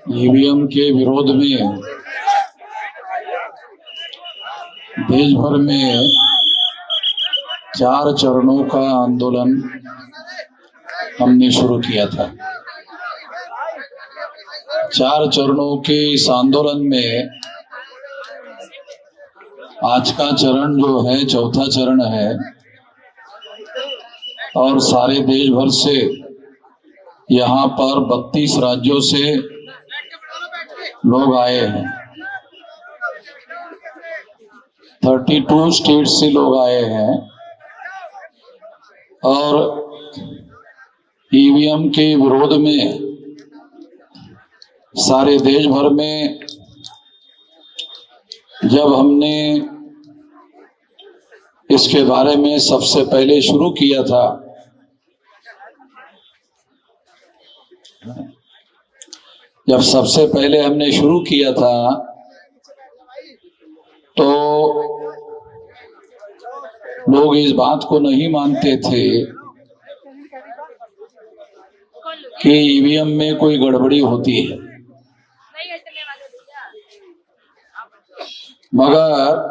EVM के विरोध में देश भर में 4 चरणों का आंदोलन हमने शुरू किया था। 4 चरणों के इस आंदोलन में आज का चरण जो है चौथा चरण है और सारे देश भर से यहाँ पर 32 राज्यों से लोग आए हैं। 32 स्टेट से लोग आए हैं और ईवीएम के विरोध में सारे देश भर में जब हमने इसके बारे में सबसे पहले शुरू किया था, जब सबसे पहले हमने शुरू किया था तो लोग इस बात को नहीं मानते थे कि ईवीएम में कोई गड़बड़ी होती है, मगर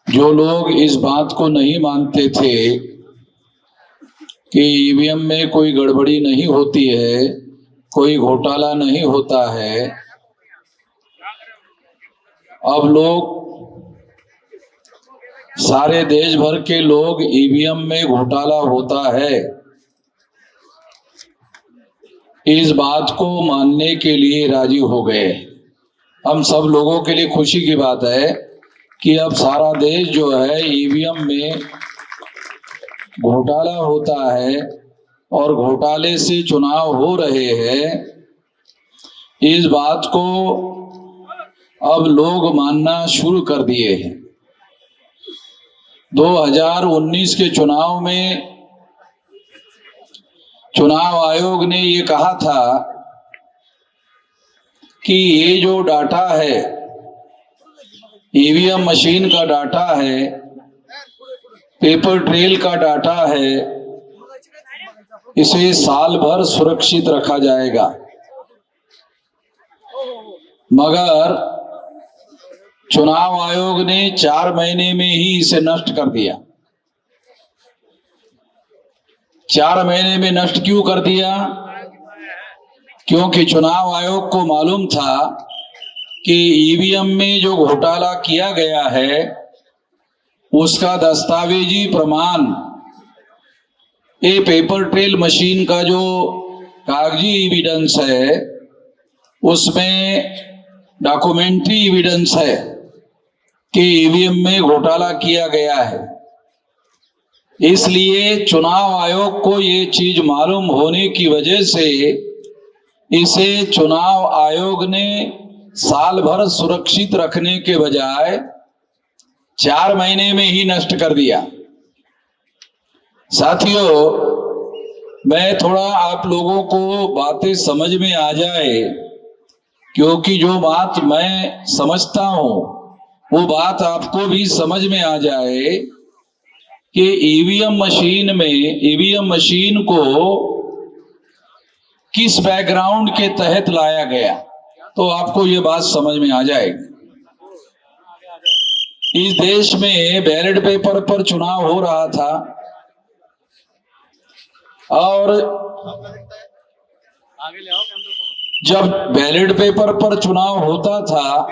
जो लोग इस बात को नहीं मानते थे कि ईवीएम में कोई गड़बड़ी नहीं होती है, कोई घोटाला नहीं होता है, अब लोग सारे देश भर के लोग ईवीएम में घोटाला होता है इस बात को मानने के लिए राजी हो गए। हम सब लोगों के लिए खुशी की बात है कि अब सारा देश जो है ईवीएम में घोटाला होता है और घोटाले से चुनाव हो रहे हैं, इस बात को अब लोग मानना शुरू कर दिए हैं। 2019 के चुनाव में चुनाव आयोग ने ये कहा था कि ये जो डाटा है, ईवीएम मशीन का डाटा है, पेपर ट्रेल का डाटा है, इसे साल भर सुरक्षित रखा जाएगा। मगर चुनाव आयोग ने 4 महीने में ही इसे नष्ट कर दिया। 4 महीने में नष्ट क्यों कर दिया? क्योंकि चुनाव आयोग को मालूम था कि ईवीएम में जो घोटाला किया गया है उसका दस्तावेजी प्रमाण, ये पेपर ट्रेल मशीन का जो कागजी एविडेंस है उसमें डॉक्यूमेंट्री एविडेंस है कि ईवीएम में घोटाला किया गया है। इसलिए चुनाव आयोग को ये चीज मालूम होने की वजह से इसे चुनाव आयोग ने साल भर सुरक्षित रखने के बजाय 4 महीने में ही नष्ट कर दिया। साथियों, मैं थोड़ा आप लोगों को बातें समझ में आ जाए, क्योंकि जो बात मैं समझता हूं वो बात आपको भी समझ में आ जाए कि ईवीएम मशीन को किस बैकग्राउंड के तहत लाया गया, तो आपको ये बात समझ में आ जाएगी। इस देश में बैलेट पेपर पर चुनाव हो रहा था और जब बैलेट पेपर पर चुनाव होता था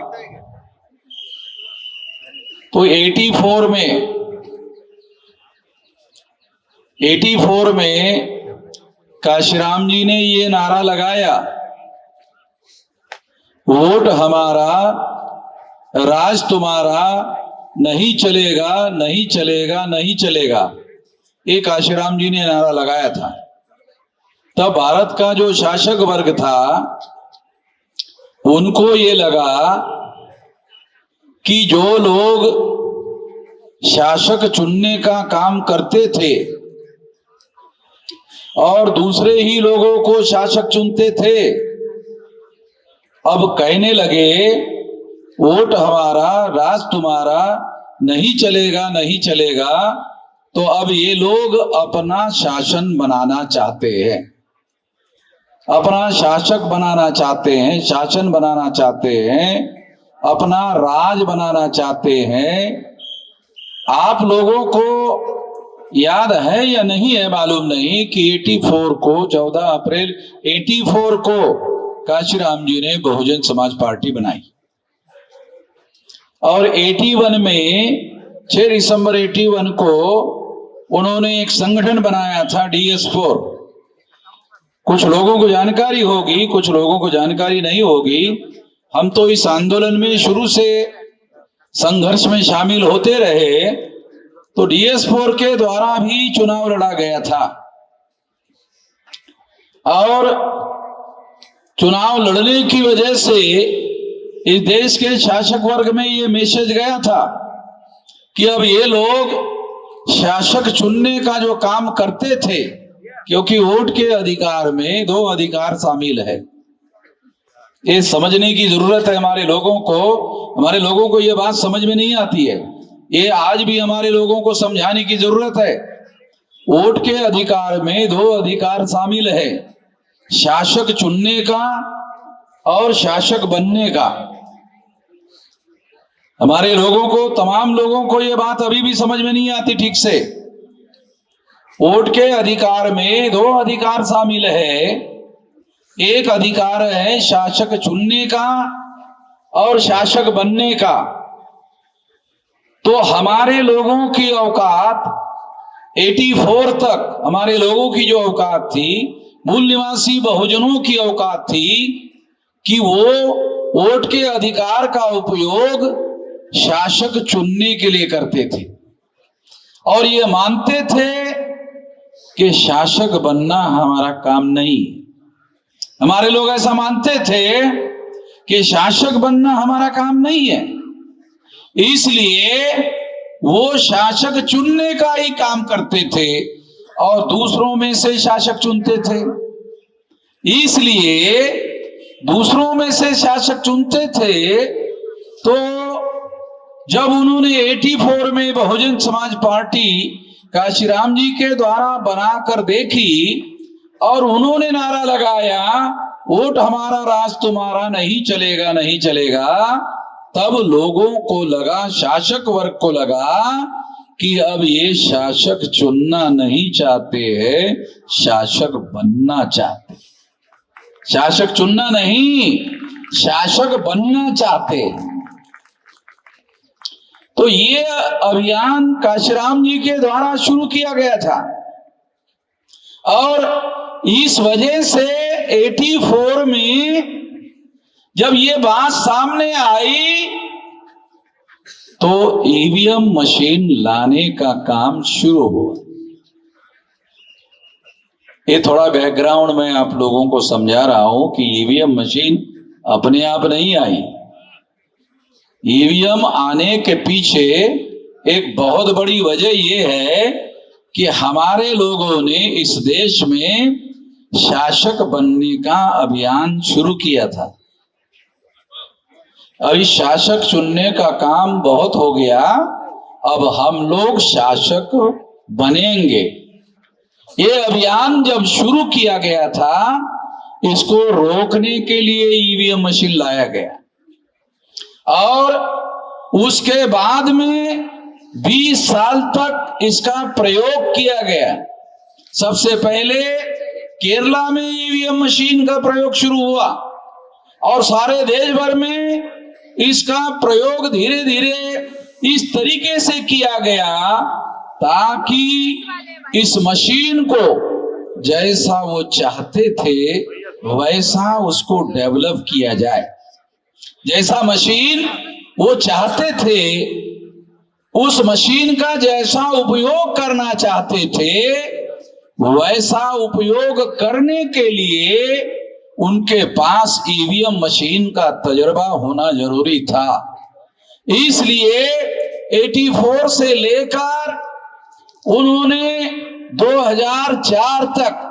तो 84 में काशीराम जी ने ये नारा लगाया, वोट हमारा राज तुम्हारा, नहीं चलेगा नहीं चलेगा नहीं चलेगा, ये काशीराम जी ने नारा लगाया था। तब भारत का जो शासक वर्ग था उनको ये लगा कि जो लोग शासक चुनने का काम करते थे और दूसरे ही लोगों को शासक चुनते थे, अब कहने लगे वोट हमारा राज तुम्हारा, नहीं चलेगा नहीं चलेगा, तो अब ये लोग अपना शासन बनाना चाहते हैं। अपना शासक बनाना चाहते हैं, शासन बनाना चाहते हैं, अपना राज बनाना चाहते हैं। आप लोगों को याद है या नहीं है मालूम नहीं कि 84 को 14 अप्रैल 84 को काशीराम जी ने बहुजन समाज पार्टी बनाई और 81 में 6 दिसंबर 81 को उन्होंने एक संगठन बनाया था DS4। कुछ लोगों को जानकारी होगी, कुछ लोगों को जानकारी नहीं होगी। हम तो इस आंदोलन में शुरू से संघर्ष में शामिल होते रहे। तो DS4 के द्वारा भी चुनाव लड़ा गया था और चुनाव लड़ने की वजह से इस देश के शासक वर्ग में ये मैसेज गया था कि अब ये लोग शासक चुनने का जो काम करते थे, क्योंकि वोट के अधिकार में 2 अधिकार शामिल है। ये समझने की जरूरत है हमारे लोगों को। हमारे लोगों को ये बात समझ में नहीं आती है। ये आज भी हमारे लोगों को समझाने की जरूरत है। वोट के अधिकार में 2 अधिकार शामिल है, शासक चुनने का और शासक बनने का। हमारे लोगों को, तमाम लोगों को ये बात अभी भी समझ में नहीं आती ठीक से। वोट के अधिकार में 2 अधिकार शामिल है। एक अधिकार है शासक चुनने का और शासक बनने का। तो हमारे लोगों की औकात 84 तक, हमारे लोगों की जो औकात थी, मूल निवासी बहुजनों की औकात थी कि वो वोट के अधिकार का उपयोग शासक चुनने के लिए करते थे और ये मानते थे कि शासक बनना हमारा काम नहीं। हमारे लोग ऐसा मानते थे कि शासक बनना हमारा काम नहीं है, इसलिए वो शासक चुनने का ही काम करते थे और दूसरों में से शासक चुनते थे। इसलिए दूसरों में से शासक चुनते थे। तो जब उन्होंने 84 में बहुजन समाज पार्टी काशीराम जी के द्वारा बनाकर देखी और उन्होंने नारा लगाया, वोट हमारा राज तुम्हारा, नहीं चलेगा नहीं चलेगा, तब लोगों को लगा, शासक वर्ग को लगा कि अब ये शासक चुनना नहीं चाहते हैं, शासक बनना चाहते। शासक चुनना नहीं, शासक बनना चाहते। तो ये अभियान काशीराम जी के द्वारा शुरू किया गया था और इस वजह से 84 में जब ये बात सामने आई तो ईवीएम मशीन लाने का काम शुरू हुआ। ये थोड़ा बैकग्राउंड में आप लोगों को समझा रहा हूं कि ईवीएम मशीन अपने आप नहीं आई। ईवीएम आने के पीछे एक बहुत बड़ी वजह यह है कि हमारे लोगों ने इस देश में शासक बनने का अभियान शुरू किया था। अभी शासक चुनने का काम बहुत हो गया, अब हम लोग शासक बनेंगे। ये अभियान जब शुरू किया गया था, इसको रोकने के लिए ईवीएम मशीन लाया गया और उसके बाद में 20 साल तक इसका प्रयोग किया गया। सबसे पहले केरला में ईवीएम मशीन का प्रयोग शुरू हुआ और सारे देश भर में इसका प्रयोग धीरे धीरे इस तरीके से किया गया ताकि इस मशीन को जैसा वो चाहते थे वैसा उसको डेवलप किया जाए। जैसा मशीन वो चाहते थे, उस मशीन का जैसा उपयोग करना चाहते थे, वैसा उपयोग करने के लिए उनके पास ईवीएम मशीन का तजुर्बा होना जरूरी था। इसलिए 84 से लेकर उन्होंने 2004 तक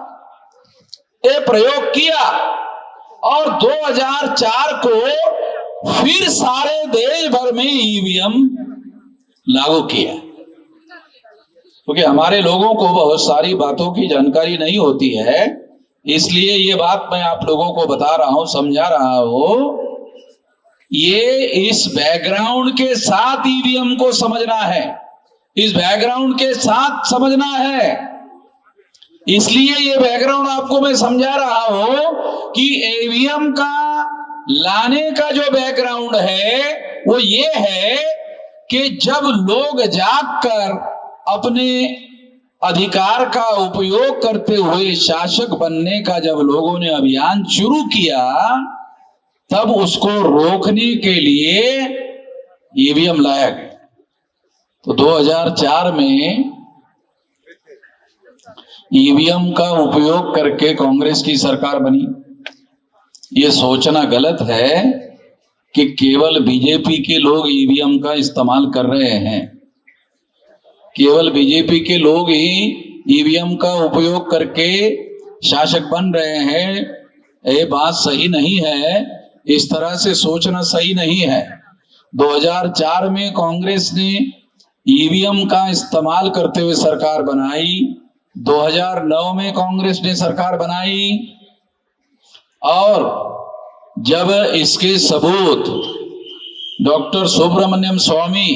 ये प्रयोग किया और 2004 को फिर सारे देश भर में ईवीएम लागू किया। क्योंकि हमारे लोगों को बहुत सारी बातों की जानकारी नहीं होती है, इसलिए ये बात मैं आप लोगों को बता रहा हूं, समझा रहा हूं। ये इस बैकग्राउंड के साथ ईवीएम को समझना है, इस बैकग्राउंड के साथ समझना है। इसलिए ये बैकग्राउंड आपको मैं समझा रहा हूं कि ईवीएम का लाने का जो बैकग्राउंड है वो ये है कि जब लोग जागकर अपने अधिकार का उपयोग करते हुए शासक बनने का जब लोगों ने अभियान शुरू किया, तब उसको रोकने के लिए ईवीएम लाया गया। तो 2004 में ईवीएम का उपयोग करके कांग्रेस की सरकार बनी। ये सोचना गलत है कि केवल बीजेपी के लोग ईवीएम का इस्तेमाल कर रहे हैं, केवल बीजेपी के लोग ही ईवीएम का उपयोग करके शासक बन रहे हैं। ये बात सही नहीं है, इस तरह से सोचना सही नहीं है। 2004 में कांग्रेस ने ईवीएम का इस्तेमाल करते हुए सरकार बनाई, 2009 में कांग्रेस ने सरकार बनाई, और जब इसके सबूत डॉक्टर सुब्रमण्यम स्वामी